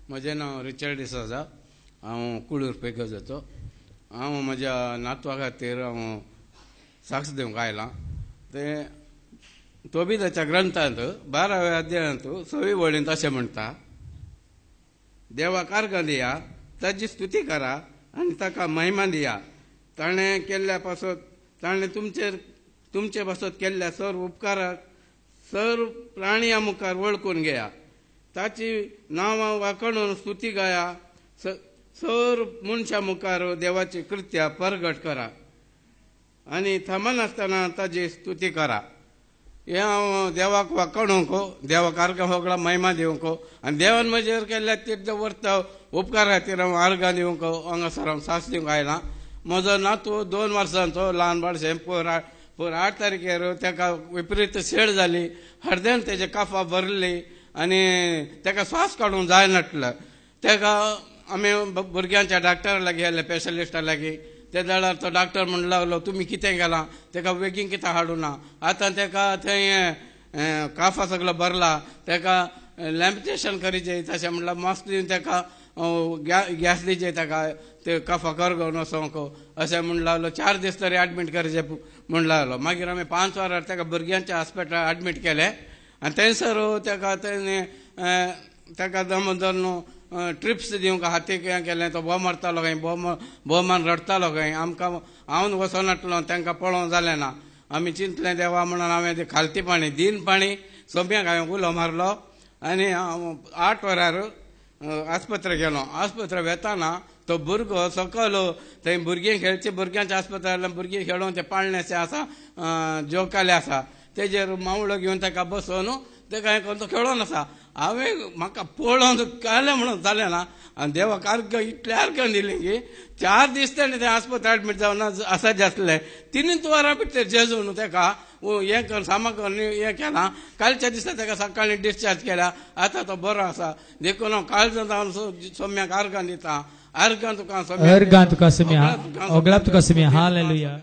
म्हजें नांव रिचर्ड डिसोजा। हांव कुळूर पेगजाचो। हांव म्हज्या नातवा खातीर हांव साक्ष दिवंक आयलां। ते तोबिदाच्या ग्रंथांत 12व्या अध्यायांत 6वी वळींत अशें म्हणटा, देवाक अर्घ दिया, ताची स्तुती करा आनी ताका महिमा दिया। ताणें केल्ल्या पासत ताणें तुमचे पासत केल्ल्या सर्व उपकाराक सर्व प्राणियां मुखार वळखून घेया। ताची नांवां वाखणून स्तुती गाया। सर्व मनशां मुखार देवाची कृत्या परगट करा आनी थमनासतना ताची स्तुती करा। हे हांव देवाक वाखणूंक, देवाक अर्घ सगळा महिमा दिवंक आनी देवान म्हजेर केल्ल्या तीर्थ वर्त उपकार खातीर हांव अर्घ दिवंक हांगासर हांव सास दिवंक आयलां। म्हजो नातू 2 वर्सांचो ल्हान बाळशें पर 8 तारखेर ताका विपरीत शेळ जाली। हळद्यान तेजे काफा भरली आनी ताका स्वास काडूंक जायनासलो। ताका आमी भुरग्यांच्या डॉक्टरा लागीं गेले, स्पेशलिस्टा लागीं। ते जाल्यार तो डॉक्टर म्हणूंक लागलो, तुमी कितें केलां? ताका बेगीन कितें हाडूं ना। आतां ताका थंय काफा सगळो भरला, ताका लॅम्पिटेशन करीचें तशें म्हणल्यार मास्क दिवन ताका गॅस दिवचे, ताका ते काफा करगोवन वचोंक अशें म्हणूंक लागलो। 4 दीस तरी एडमीट करचें म्हणूंक लागलो। मागीर आमी 5 वरार ताका भुरग्यांच्या हॉस्पिटलांत एडमीट केलें आनी थंयसर ताका दमोदर ट्रिप्स दिवंक हातीक हें केलें। तो बोमारतालो खंय, बोमान रडतालो खंय। हांव वचनासलो, तांकां पळोवंक जालें ना। आमी चिंतलें देवा म्हणून हांवें तें खालती पाणी दिन पाणी सोम्याक हांवें उलो मारलो आनी हांव 8 वरार आस्पत्रे गेलो। आस्पत्रे वेताना तो भुरगो सकयल थंय भुरगीं खेळची, भुरग्यांच्या आस्पत्र्यांतल्यान भुरगीं खेळून ते पाळण्याचें आसा, जोकाले आसा, तेजेर मावळो घेवन ताका बसोवन ताका हें करून तो खेळोन आसा। हांवें म्हाका पळोवन कालें म्हणून जालें ना आनी देवाक अर्घ इतलें अर्घ दिलें की 4 दीस ताणें तें आस्पत्रे एडमीट जावन आसात आसलें। 3 वरां भितर जेजून ताका हें कर सामाकन हें केलां। कालच्या दिसा ताका सकाळीं डिस्चार्ज केल्या। आतां तो बरो आसा। देखून हांव काळजां जावन सोम्याक अर्घां दितां। अर्घां तुका सोम्या, ओगलाप तुका सोम्या। हालेलुया।